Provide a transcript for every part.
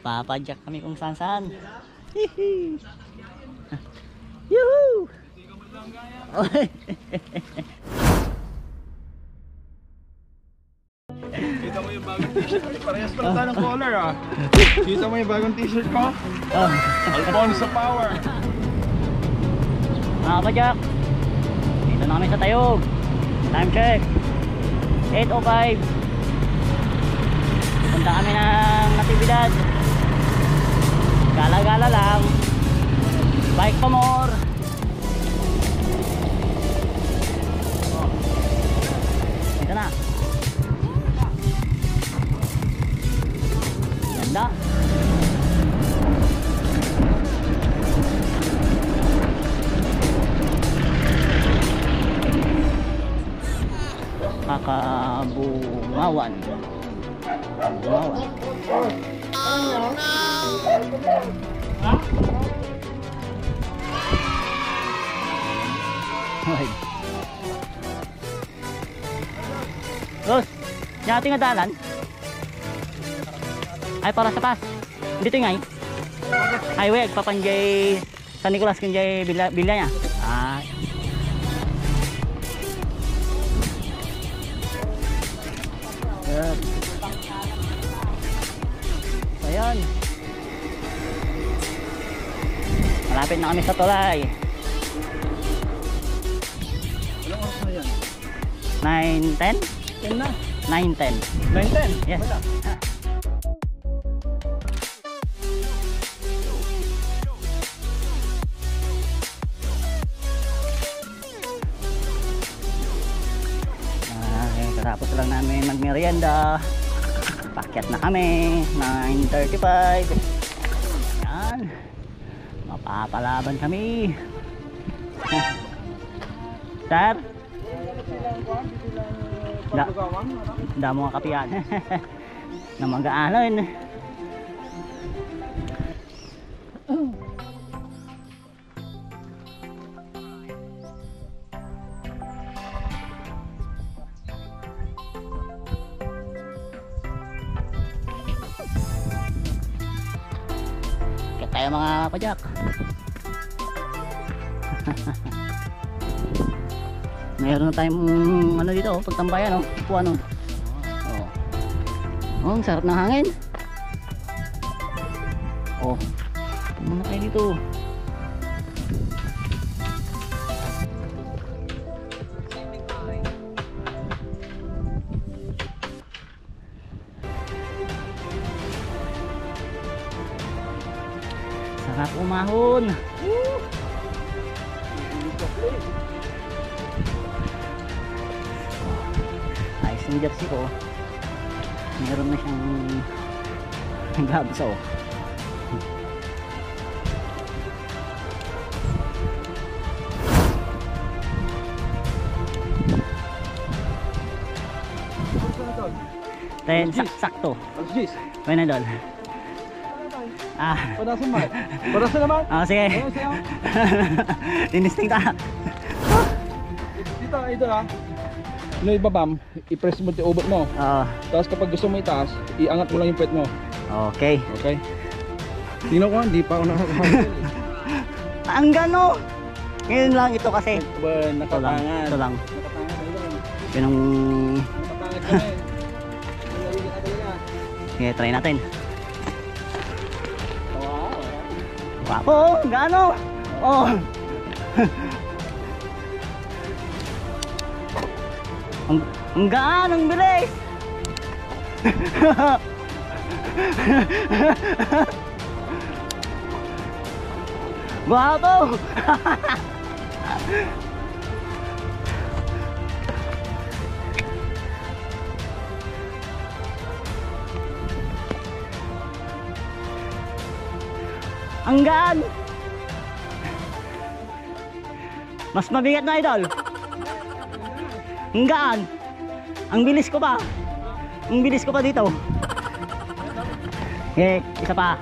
Papadyak kami kung saan saan. Yuhuu! Kita mo yung bagong t-shirt. Parehas pala tayo ng color ah. Kita mo yung bagong t-shirt ko? Alfonso Power. Mga kapadyak, dito na kami sa Tayog. Time check 8:05. Punta kami ng Natividad. Gala-gala lang. Bike pa more. Dito na. Ganda. Kakabungawan. Bungawan. Oh no! Hoy. Los, yung ating adalan ay para sa pas. Dito ngay. Highway papanjay San Nicolas kunjay bila niya. Ay. Good. So, ayan. Malapit na kami sa tulay. Ilang oras na yan? 9:10? 10 na. 9:10. 9:10? Yes. Wala. Tapos lang namin magmerienda. Pakyat na kami 9:35. Yan. Mapapalaban kami. Sir? Damo nga kapiyan. Na mag-aalan. Tayo mga kapadyak. Mayroon na tayong ano dito, pagtambayan, oh, upuan, oh. Oh, ang sarap ng hangin. Oh, muna tayo dito. Sarap umahon. Ayos yung jersey ko. Meron na siyang gabsa, oh. Ten, sakto. May na doon. Padasan mo. Padasan naman. Sige. Tinisting ta. Dito, ito lang. Ano ibabam, i-press mo yung ubot mo. Tapos kapag gusto mo itaas, iangat mo lang yung pet mo. Okay. Okay. Tingnan ko, hindi pa ako nakakahangal. Ang gano. Ngayon lang ito kasi. Nakatangan. Ito lang. Yun ang... Nakatangan ka na eh. Okay, try natin. Wapo, gano? Oh. Ang gaan, ang bilis. Wapo. Ang gaan. Mas mabigat na, idol. Ang gaan. Ang bilis ko pa. Ang bilis ko pa dito. Okay, isa pa.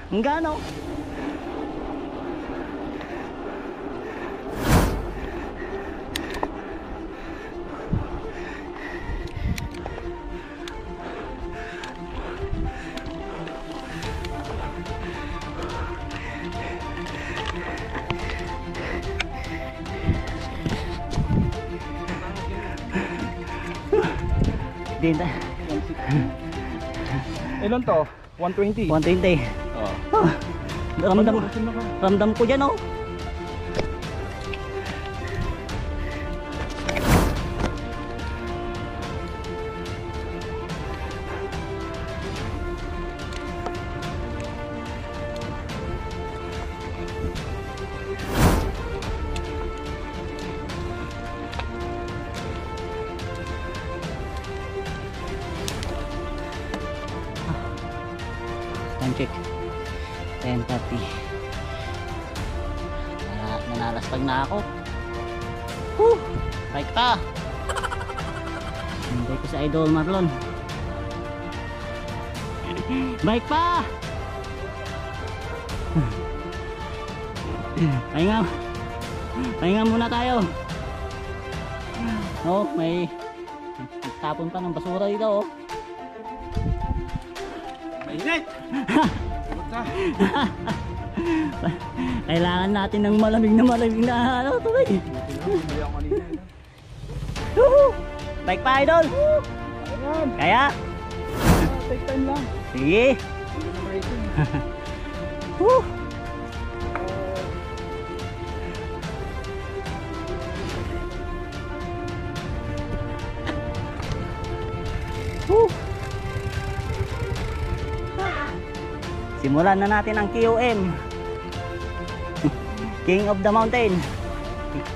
Ang gaan, oh. Din. Ilan to? 120. 120. Oh. Oh, ramdam ko dyan oh. Time check 10:30. Nanalaspag na ako. Bike pa. Hindi ko sa Idol Marlon. Bike pa. Pahinga muna tayo. Oh, may tapon pa ng basura dito oh. Mainit! Puta! Kailangan natin ng malamig na ano, tubig. Bike pa Idol. Ayan! Kaya? Take time lang. Sige. Hindi na racing. Simulan na natin ang QM. King of the Mountain.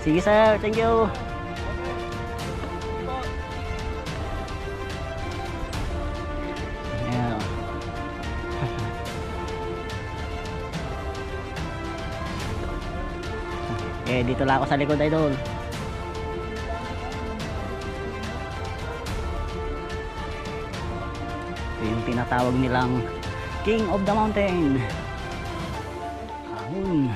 Sige sir, thank you. Ayan. Dito lang ako sa likod Idol. Ito yung tinatawag nilang King of the Mountain. Ahon.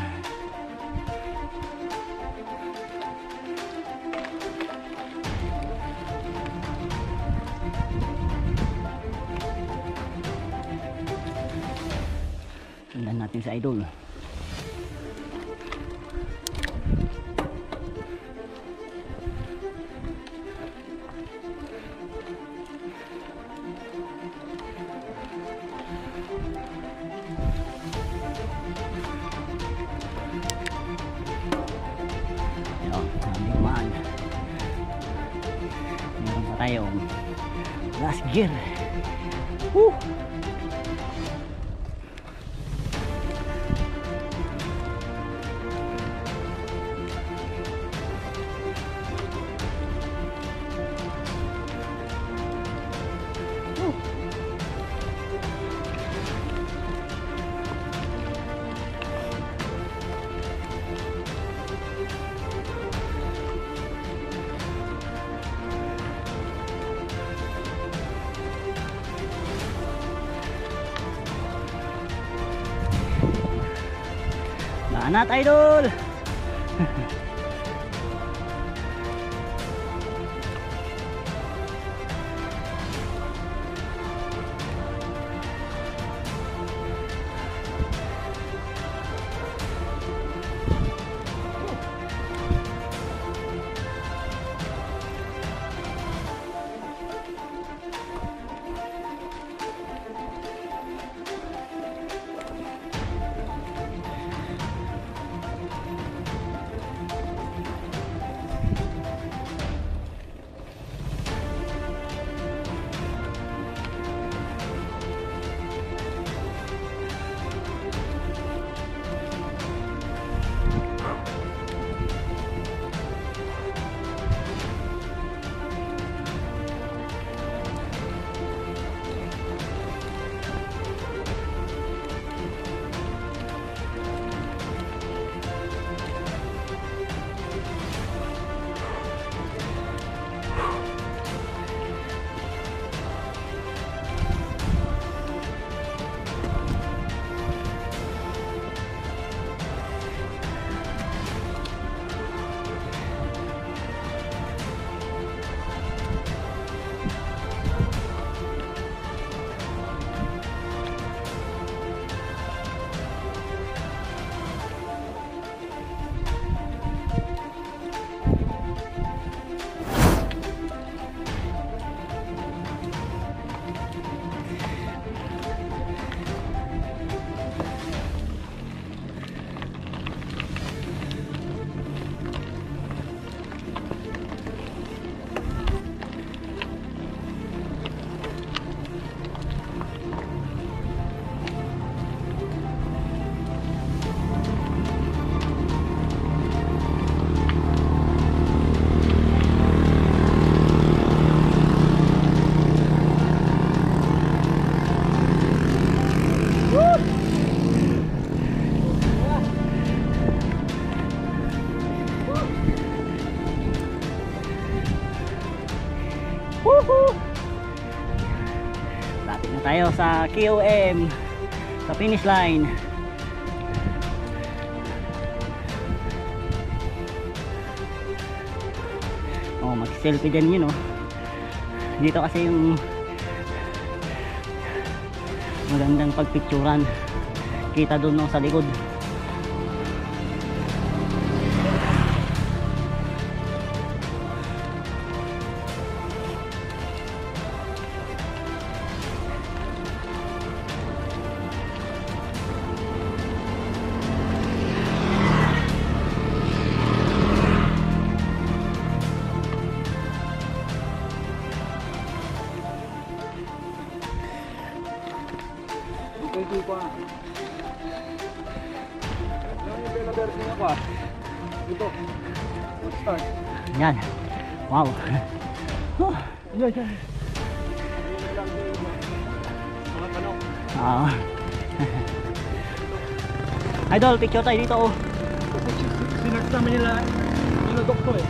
Sundan natin sa Idol. Meron pa tayong last gear. Woo! Banat Idol. Malapit na tayo sa KOM, sa finish line. Oh, mag-selfie din yun, oh. Dito kasi yung magandang pagpicturan. Kita doon, no, sa likod. Pwede pa. Lang yung pela verde niya pa. Dito. Let's start. Yan. Wow. Yan, yan. Mga tanong. Ah. Idol, picture tayo dito, oh. Sinext namin nila. Inodok to eh.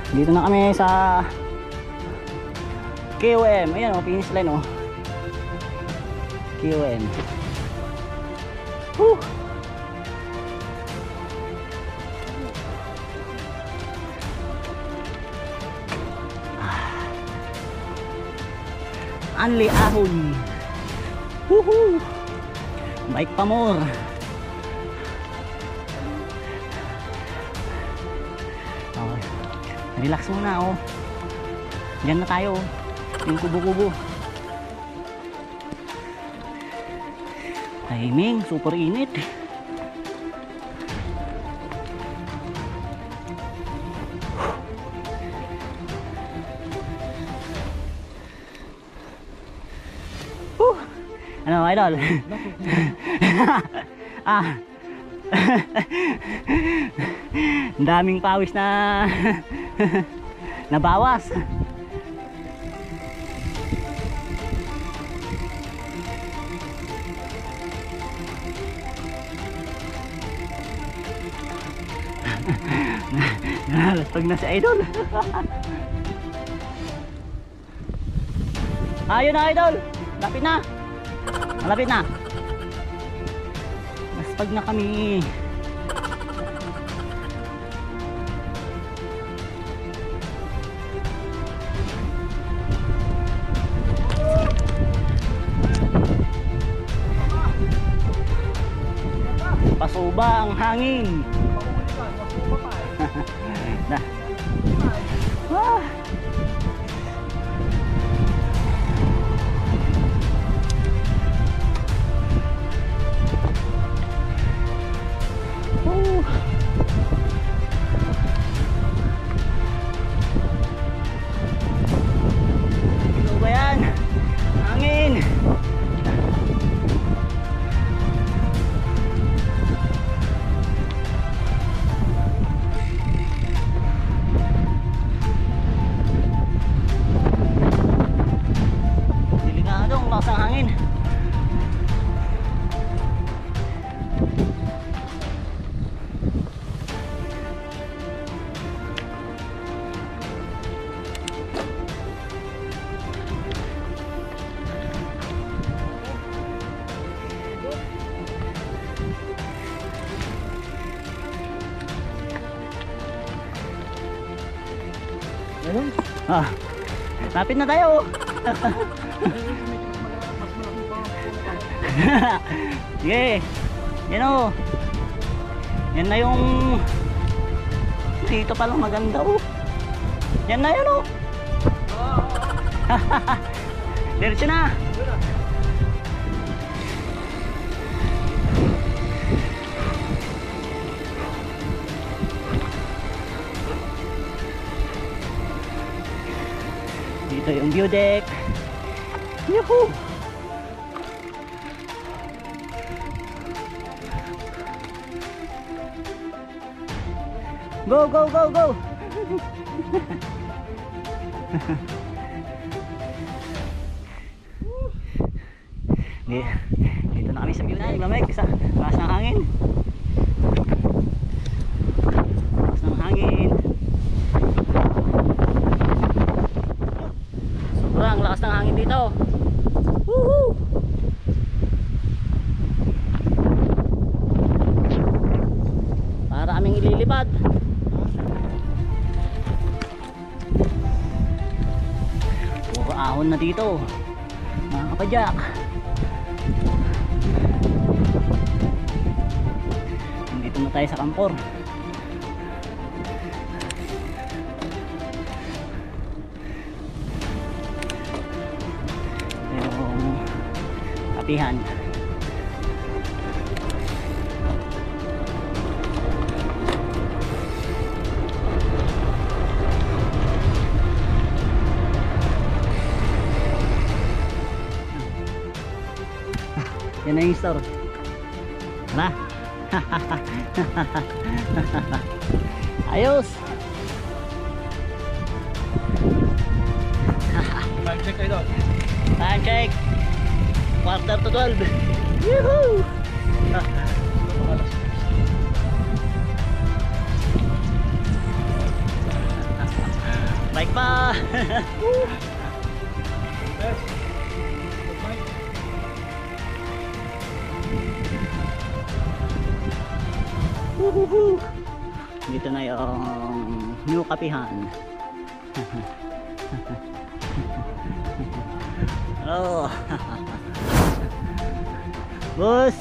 Dito na kami sa KOM. Ayan, oh, finish line, oh. KOM. Woo! Anli ahon. Woohoo! Bike pa more. Okay. Relax muna, oh. Diyan na tayo, oh. Yung kubo-kubo. Timing, super init. Ano, idol? Ah. Ang daming pawis na nabawas. Nalaspag na si idol. Ayun na, idol. Lapit na. Malapit na. Naspag na kami. Pasuba ang hangin. Na. Ah. Ito ba yan? Hangin. Delikadong lakas ng hangin. Ah, lapit na tayo. Sige. Yan, oh. Yan na yung dito palang maganda, oh. Yan na yun, oh. Diretso na. Dito yung view deck. Yuhu! Go, go, go, go! Dito na kami sa view na. Lamig sa lakas ng hangin. Lakas ng Maraming ililipad. Puro ahon na dito, mga kapadyak. Nandito na tayo sa kampor. Yung kapihan. Yan na yung store. Tara. Ayos. Time check kayo doon. Time check. 11:45. Yuhuu. Baik pa. Yes. Dito na yung new kapihan. Oh. Boss.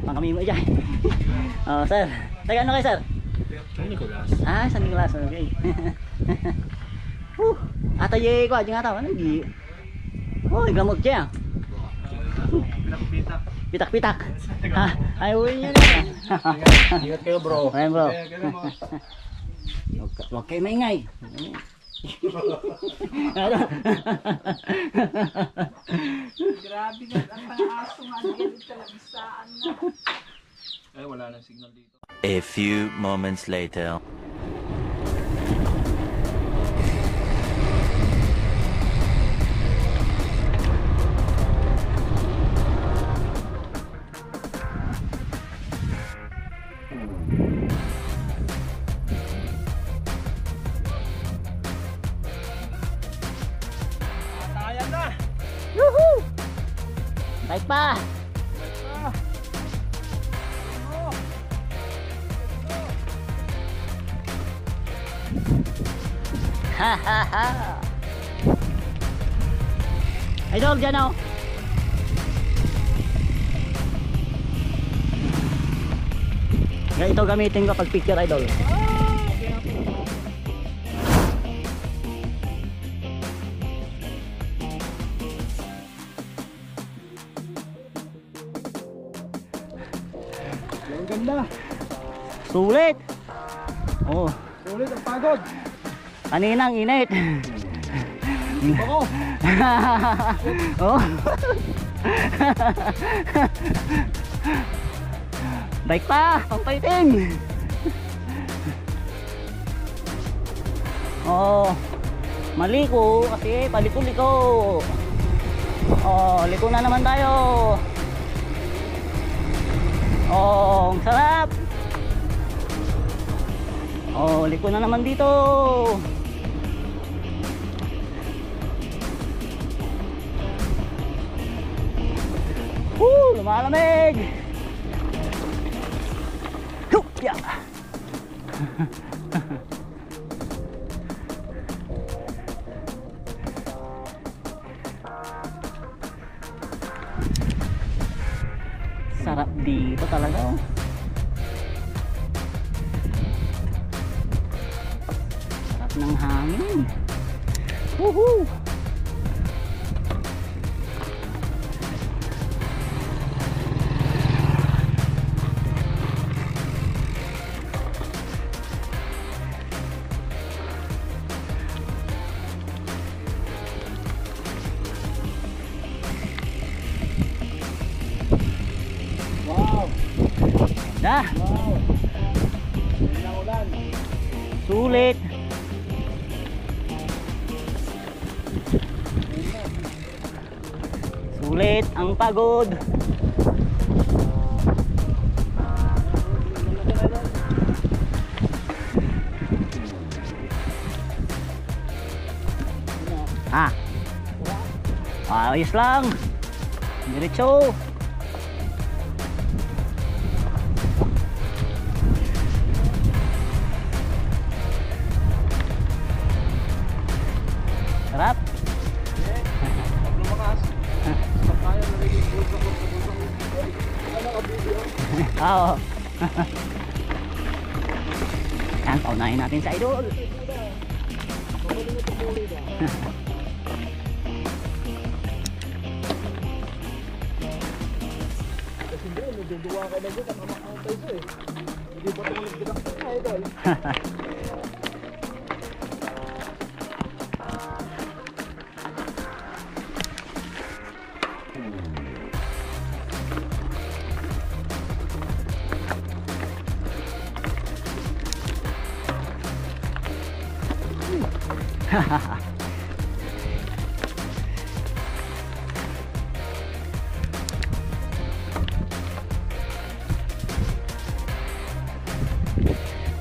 Pang kami mo dyan. Oh, sir. Taga ano kayo, sir? San Nicolas. Ah, San Nicolas. Okay. Atay ko aja nga tao. Ano gi? Oh, gamot siya. Pinakpita. Pitak-pitak. Ha, ay uwi niyo na. Ingat kayo, bro. Ayan, bro. Huwag kayo maingay. Grabe na ang aso nga dito talaga saan na. Ay, wala nang signal dito. A few moments later. Woohoo! Baik pa. Ha ha ha. Idol dyan o. Ito gamitin ko pag picture, idol. Ang ganda. Sulit. Oh, Sulit ang pagod. kaninang init. Ako. Oh. Baik pa, pampaiting. Oh, maliko kasi paliko-liko. Oh, liko na naman tayo. Oh, ang sarap. Oh, liko na naman dito. Lumalamig. Hupya. Sarap dito talaga. Sarap ng hangin. Woohoo! Dah. Wow. Ulan. Sulit. Sulit ang pagod. Ah. Ayos lang. Diretso. Oo. Yan, paunahin natin sa idol.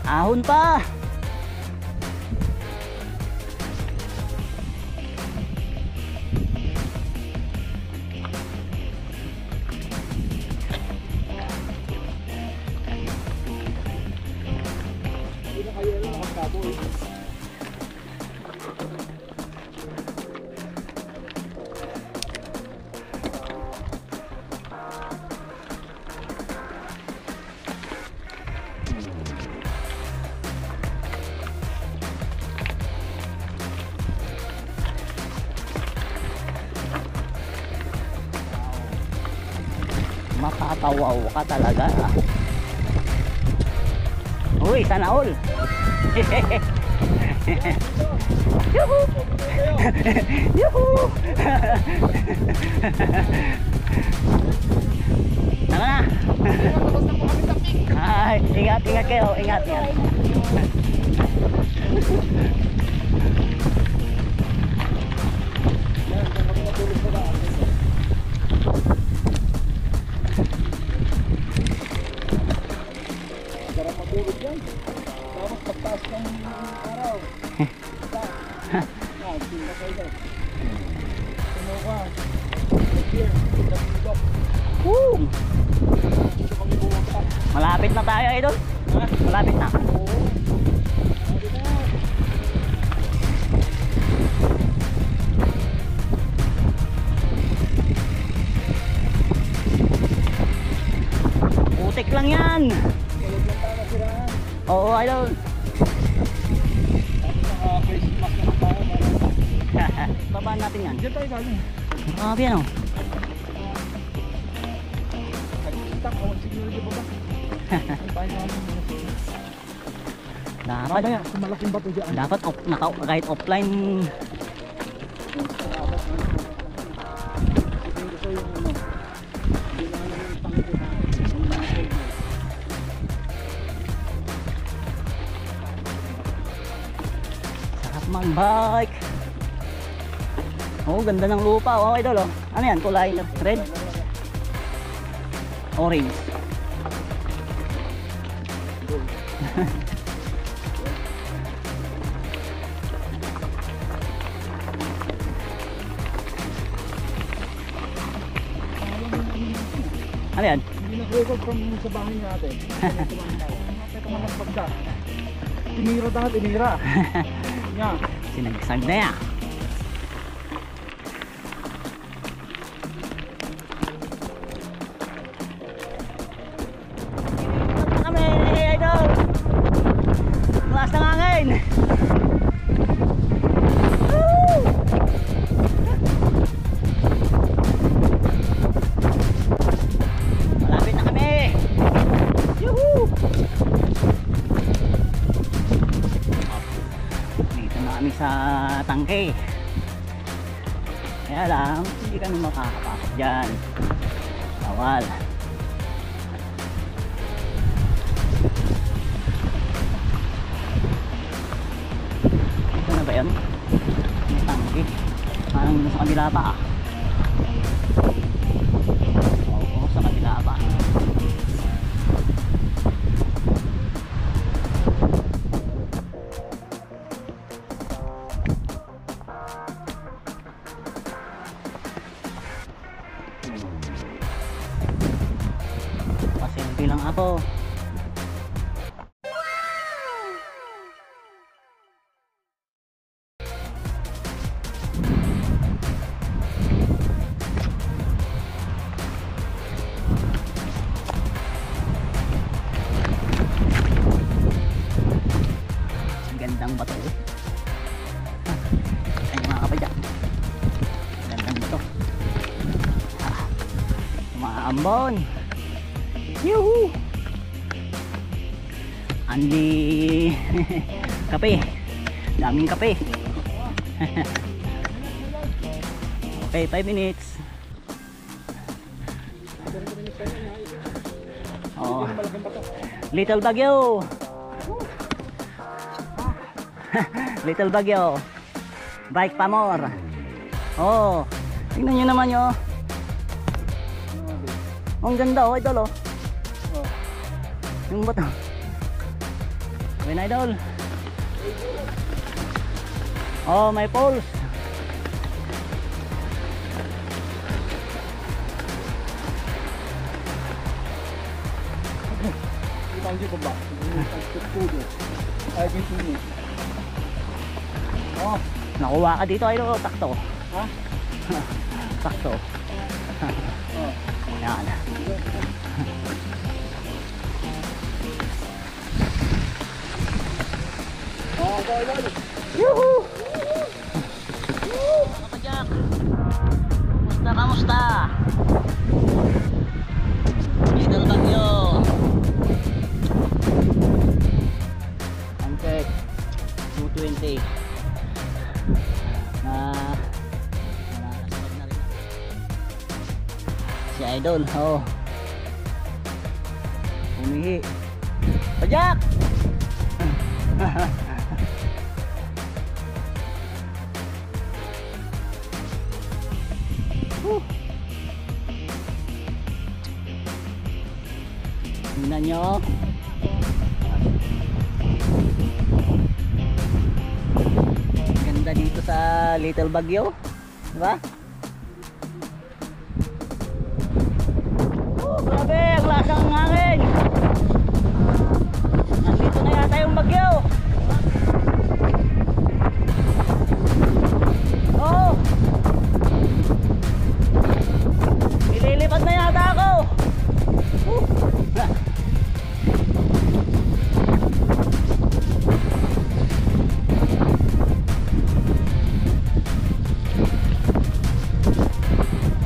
Ahon pa. Makatawaw ka talaga. Uy, sana all. Yuhu! Yuhu! Tama na. Ay, ingat kayo, ingat. Woo! Malapit na tayo, idol. Malapit na. Putik lang yan. Oo, idol. Babaan natin yan. Diyan tayo galing. Grabe yan, oh. Dapat kahit offline. Sarap mag-bike. Oh, ganda ng lupa. Oh, idol, oh. Ano yan? Kulay red? Orange. Ano yan? Hindi nag-record from sa bahay natin. Ito mga pagka. Tinira. Yan. Sinagsag na yan. Kami, idol. Lakas ng hangin. Woo! Malapit na kami. Yuhu! Dito na kami sa tangke. Kaya lang, hindi kami makakapasok dyan. Bawal. Ito na ba yun? May tangke. Parang sa kabila pa ah. Oo, sa kabila pa. Pasilpi lang ako. Bon. Yuhu. Andi kape. Daming kape. Okay, 5 minutes. Oh. Little Baguio. Little Baguio. Bike pa more. Oh. Tingnan nyo naman yun. Ang ganda oh, idol oh. Yung bato. Win idol. Oh, may poles. Oh, nakuha ka dito idol, takto. Ha? Takto. Yan. Yuhu! Kapajak! Kamusta? Little Baguio. Uncheck 220. Nakasabag na rin si idol. Oh, umihi. Pajak! Tingnan nyo. Ganda dito sa Little Baguio, diba? Oh, grabe, ang lasang hangin. Nandito na yata yung bagyo. Oh, ililipad na yata ako.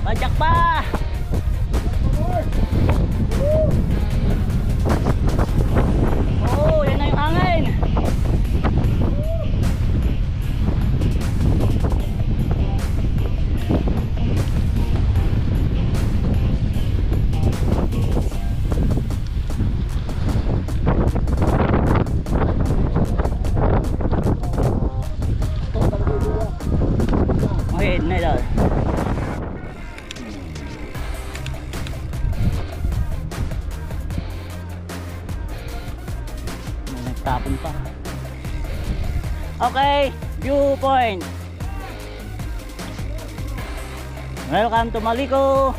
Pajak pa. Oh, yan na yung hangin. Okay, na daw. Tapon pa. Okay, viewpoint. Welcome to Maliko.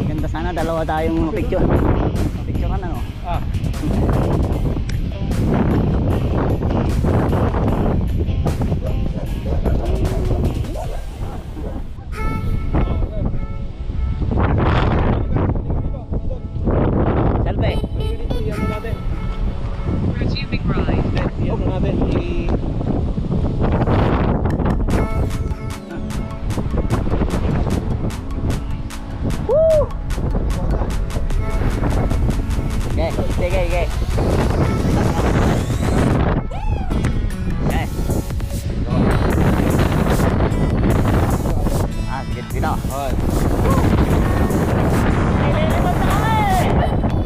Ganda sana, dalawa tayong picture. Picture ka na no? Ah. Resuming ride. Woo! Okay, sige. Okay. Ah, sige dito. Hoy. Ililipat na kami.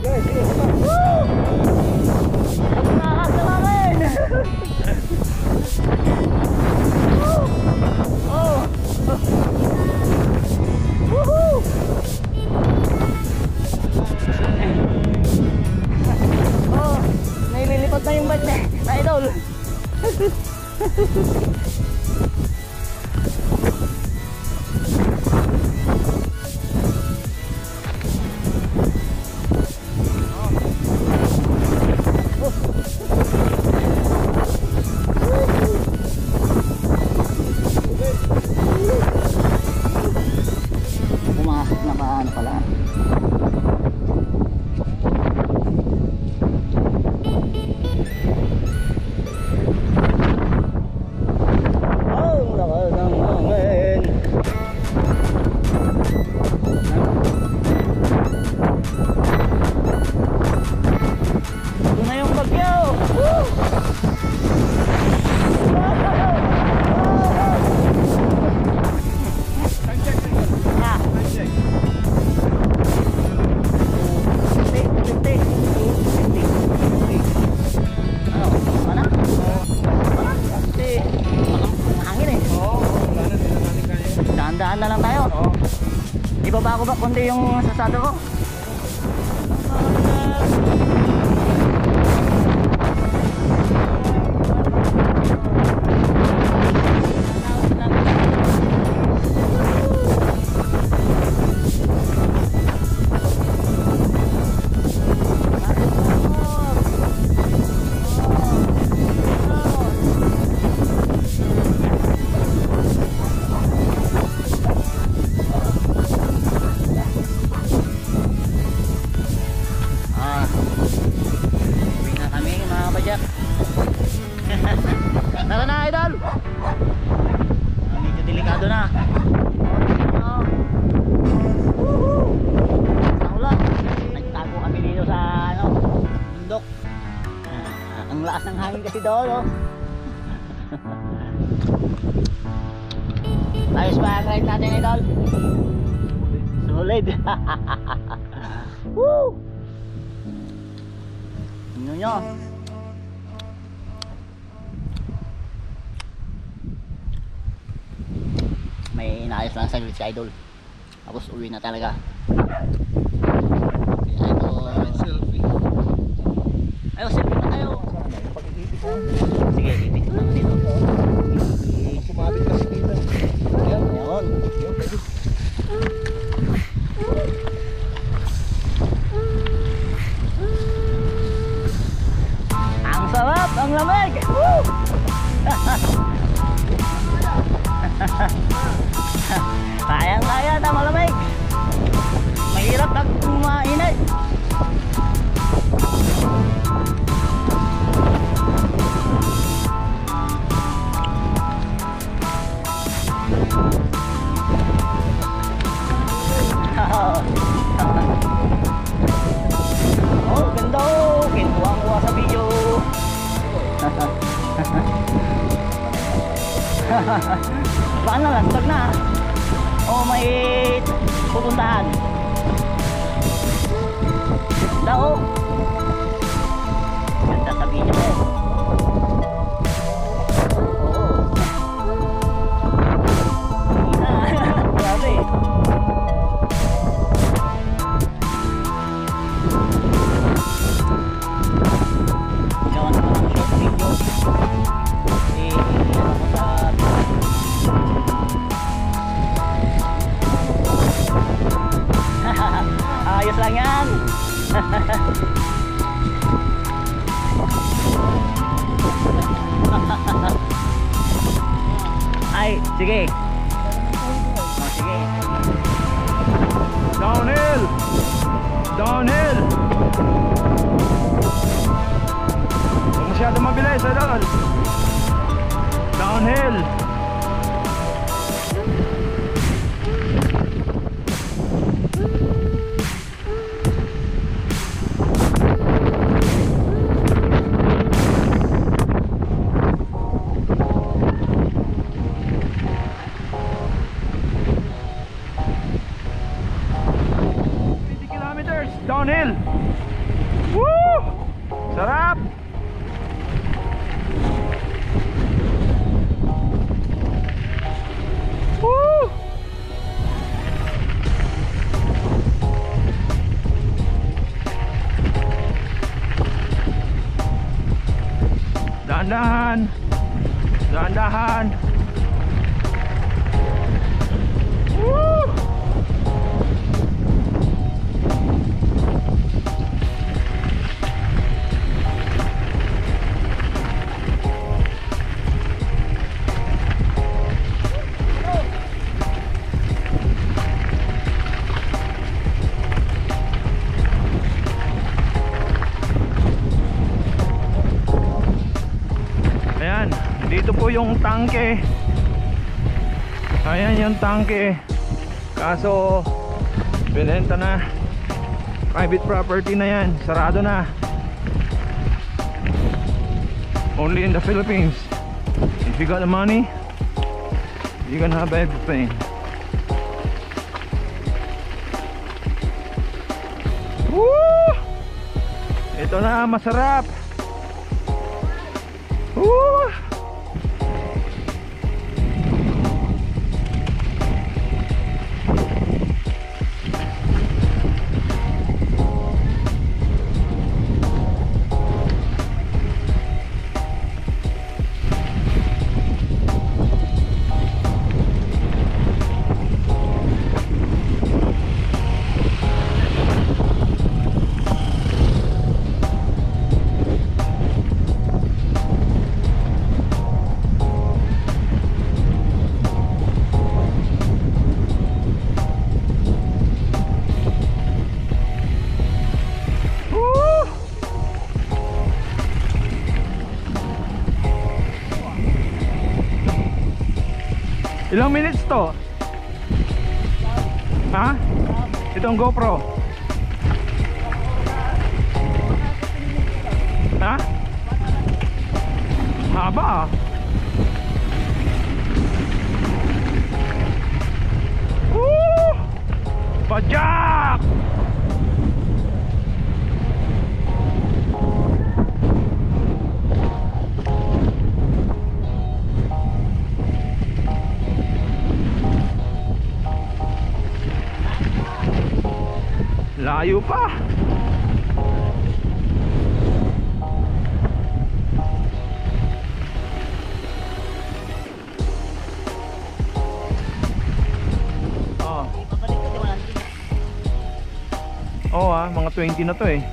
Sige. Woo! Nakakasa namin. Oh. Woohoo! Oh, naililipat na yung bike na idol. Pumasok na paano pala. ko ba konti yung sasado ko? Tara na, idol. Medyo delikado na. Ulan. Nagtago kami dito sa bundok. Ang lakas ng hangin kasi doon, oh. Ayos ba ang ride natin, idol? Solid. Woo! Tingnan nyo. May inaayos lang sa si idol. Tapos uwi na talaga. Si idol. Selfie. Ayaw, selfie pa tayo. Sige, itik lang dito. Kumabit kasi dito. Ayun. Ang sarap, ang lamig. Woo! Kayang-kaya na malamig. Mahirap pag mainit. Oh, ganda oh. Kinuha-kuha sa video. Paano lang? Pag na o may pupuntahan daw. Ganda sa video eh. Grabe. Gawa na ng short video. Ayos lang yan. Ay, sige. Oh, sige. Downhill! Downhill! Huwag masyado mabilis, idol. Downhill! Downhill. Woo! Sarap. Woo! Dahan-dahan. Dahan-dahan. Woo! Ayan, dito po yung tangke. Ayan yung tangke. Kaso binenta na. Private property na yan. Sarado na. Only in the Philippines. If you got the money, you can have everything. Woo! Ito na, masarap. Woo! Ilang minutes to? Ha? Itong GoPro. Ha? Haba ah. Woo! Pajak! Layo pa. Oo mga 20 na to eh.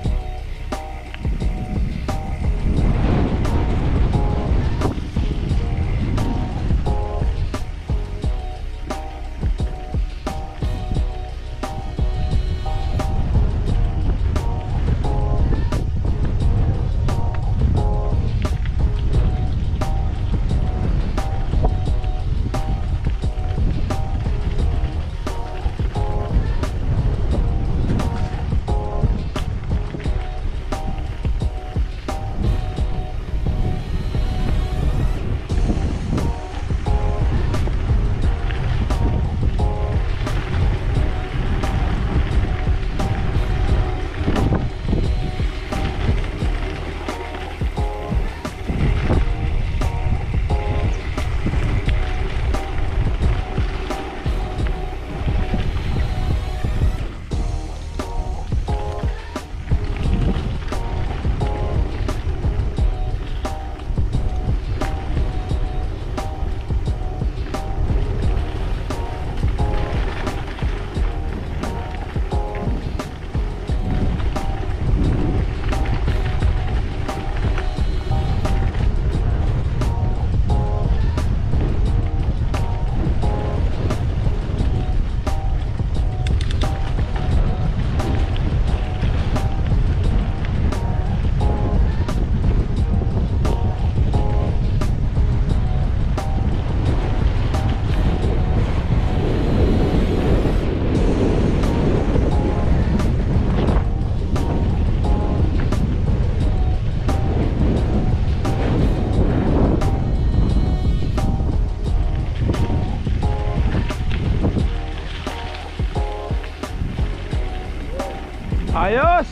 Ayos!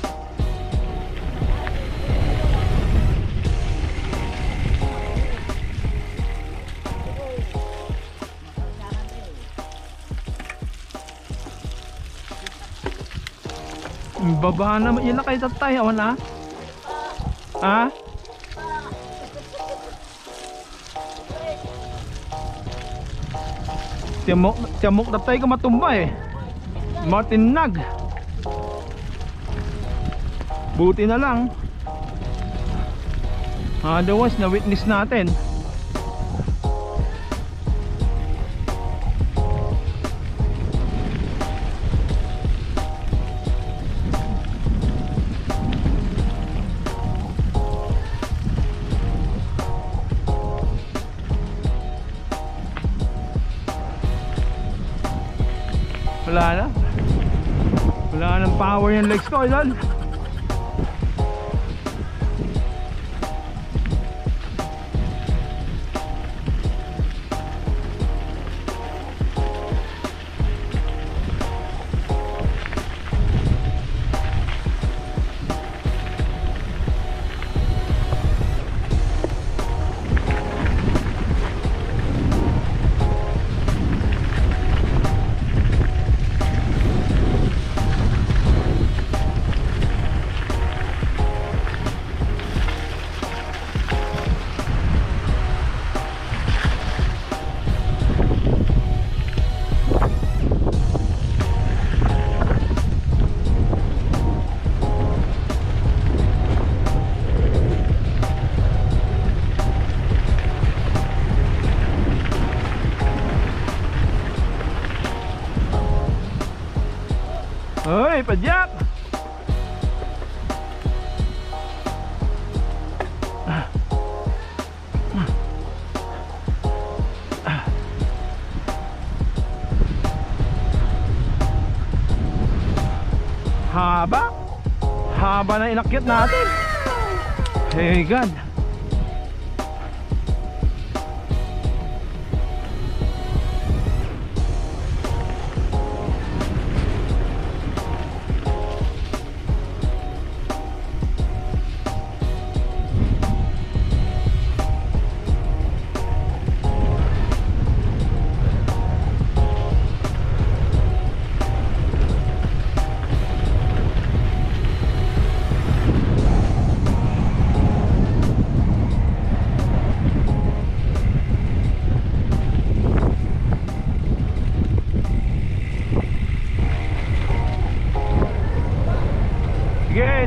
Baba na, yun na kayo tatay, awan na? Ha? Tiyamok tatay ka matumba eh. Matinag. Buti na lang. Otherwise, na-witness natin. Wala na. Wala nang power yung legs ko, idol. Hoy, padyak! haba. Haba na inakyat natin. Hey God.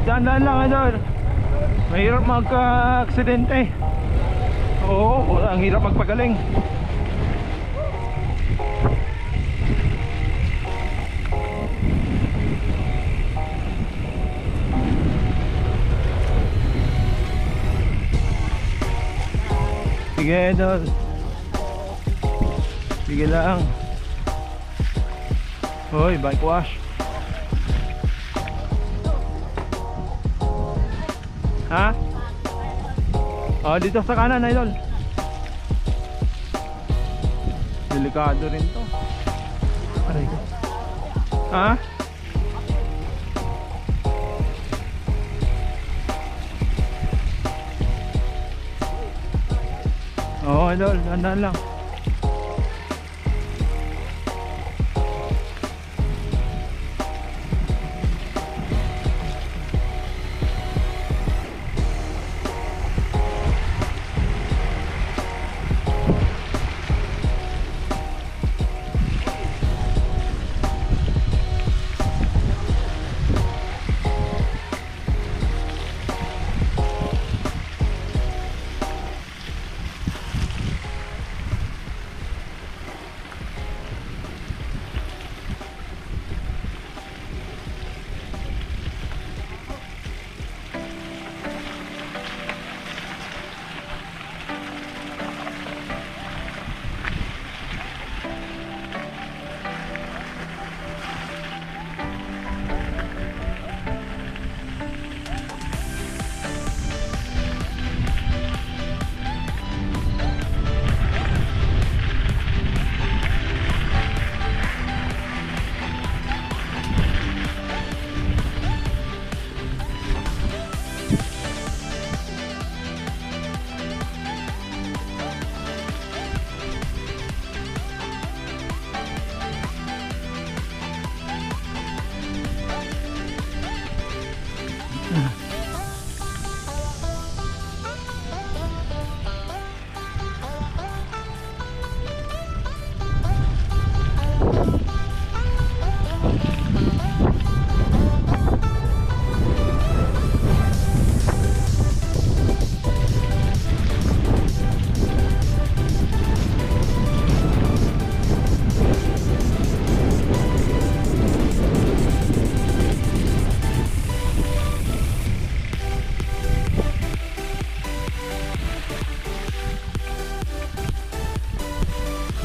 Dahan-dahan lang idol. Mahirap magka-aksidente. Oo, ang hirap magpagaling. Sige idol. Sige lang. Hoy, bike wash. Ha? Oh, dito sa kanan idol. Delikado rin to. Aray ko. Ha? Oh idol, dahan lang.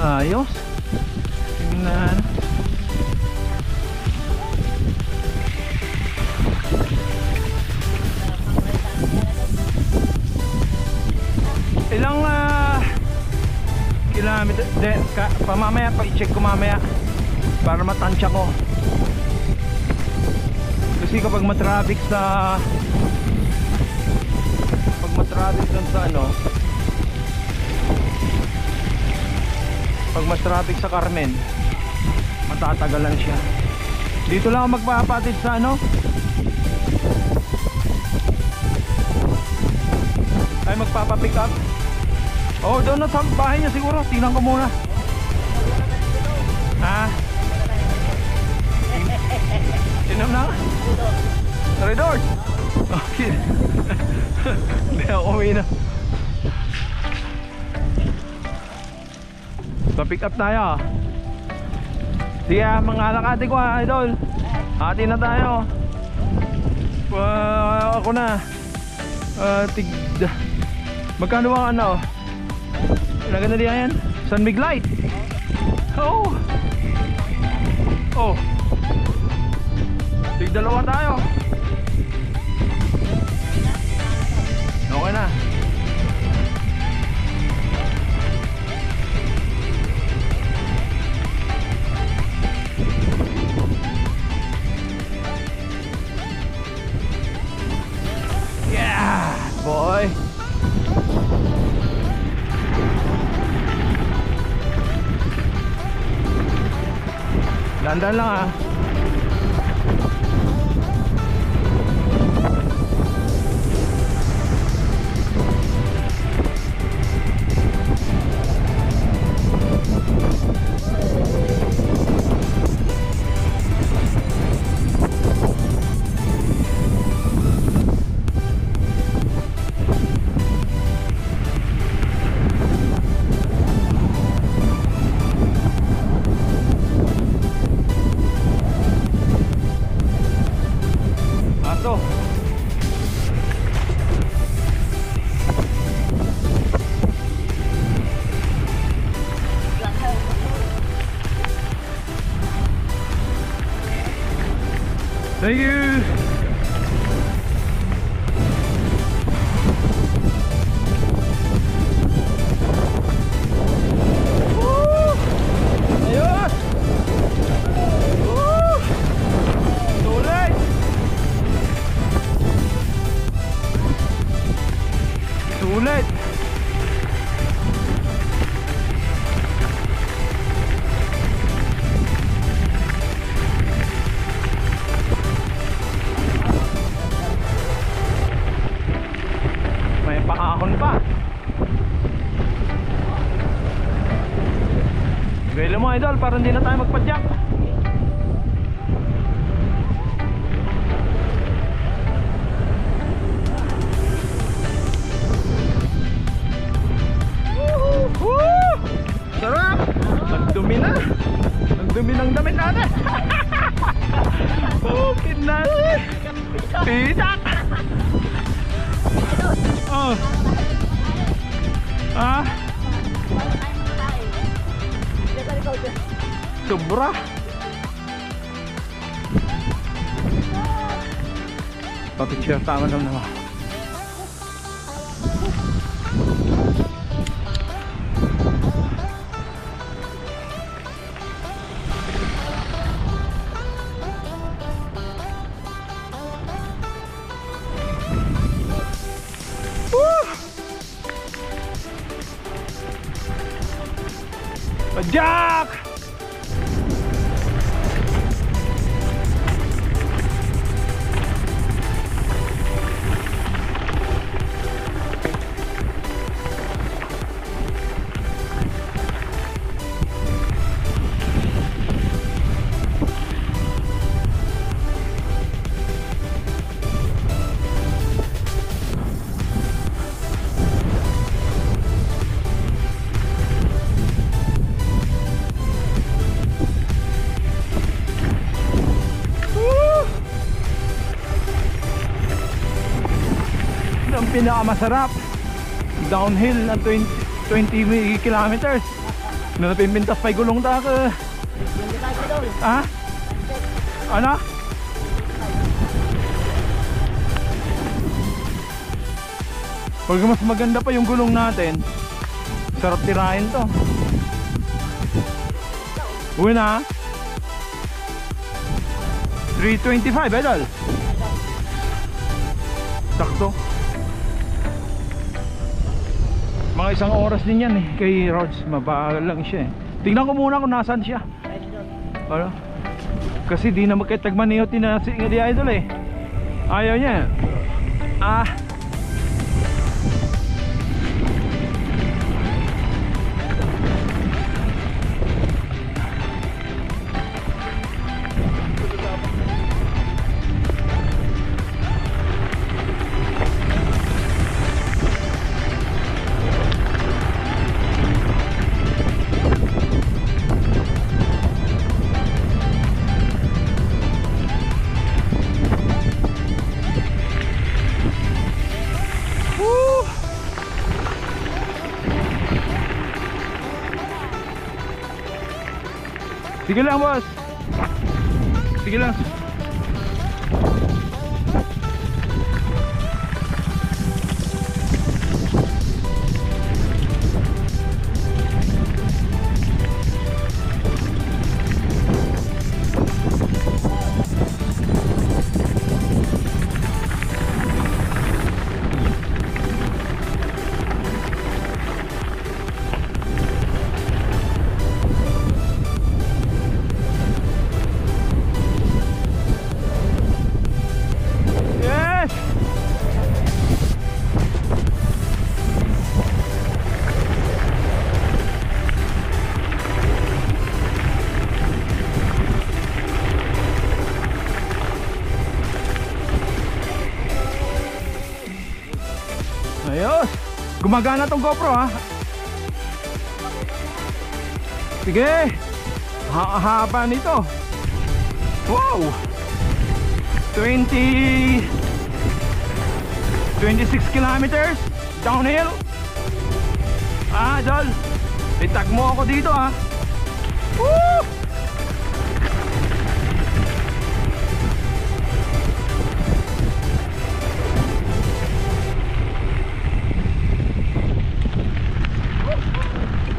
Ayos. Tingnan. Ilang kilometer pamamaya pa-check ko mamaya para matansya ko. Kasi kapag matraffic sa pag mas-traffic sa Carmen, matatagalan siya. Dito lang ako magpapatid sa ay magpapapick up. Oh, doon na sa bahay niya siguro. Tingnan ko muna. Ha? Inom na? Redord? Okay. Hindi ako uminom. Pa-pick up tayo. Sige, mga alakati ko idol. Hati na tayo. Ako na. Magkano ang Naganda diyan yan? San Mig Light. Oh. Tig-dalawa tayo. Okay na. Yeah, boy. Dandan lang ah. Aso. Thank you. Woo! Ayos. Woo! Sulit. Sulit. May pakakon pa. Belo mo idol para hindi na tayo magpadyak. Woo! Sarap! Nagdumi na! Nagdumi ng damit natin! Okay na! Pitak! Oh! Ah! Sobra! Pa-picture tama naman. Jack! Ang pinakamasarap downhill na 20 kilometers na napipintas pa'y gulong ta ka. Ha? Ano? Pag mas maganda pa yung gulong natin, sarap tirahin to. Uwi na. 325 idol. Sakto. Mga isang oras din yan eh kay Rods, mabagal lang siya eh. Tingnan ko muna kung nasaan siya. Ano? Kasi di na magkatagmanihot din na si idol eh. Ayaw niya. Ah. Sige lang boss. Sige lang. Gumagana tong GoPro ha. Sige. Haba nito. Wow. 26 kilometers downhill. Idol, itag mo ako dito ha. Woo!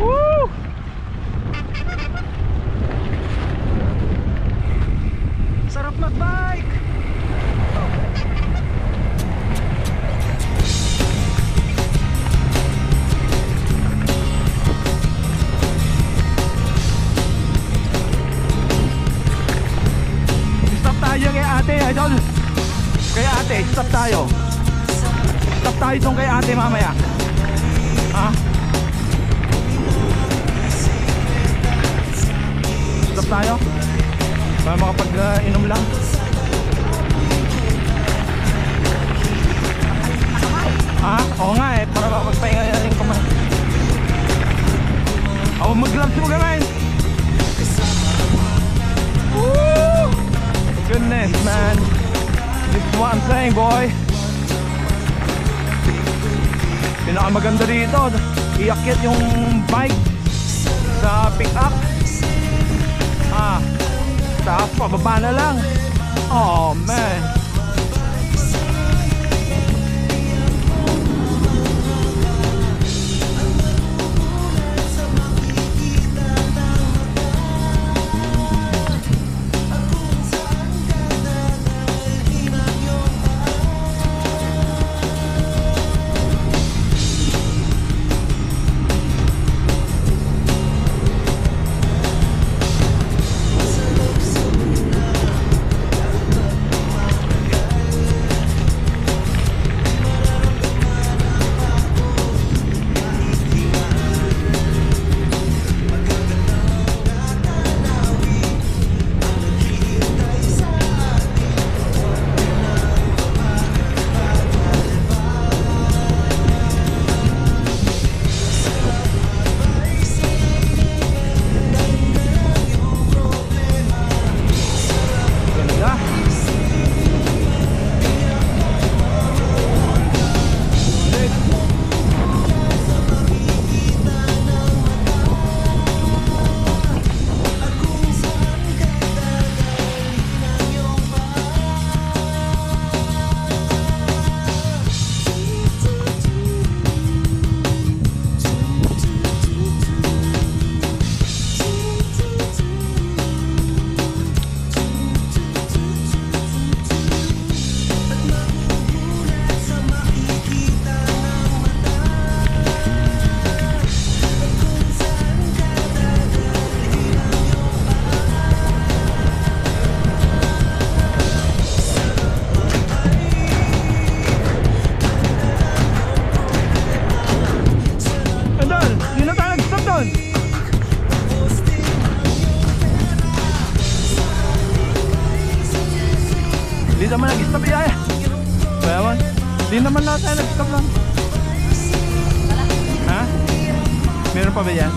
Woo! Sarap mag-bike. Stop tayo kay ate, idol. Kay ate, stop tayo. Stop tayo dun kay ate mamaya. Ha? Stop tayo para makapag-inom lang. Ha? Oo nga eh, para makapagpahinga yung kumain. Ako mag-gloves mo gawin. Woo! Goodness man, this is what I'm saying, boy. Pinakamaganda dito, iakyat yung bike sa pick-up. Tapos pababa na lang. Oh man. Hindi naman nag-stop yaya. Bayawan. Hindi naman lahat tayo nag-stop lang. Ha? Meron pa ba yan?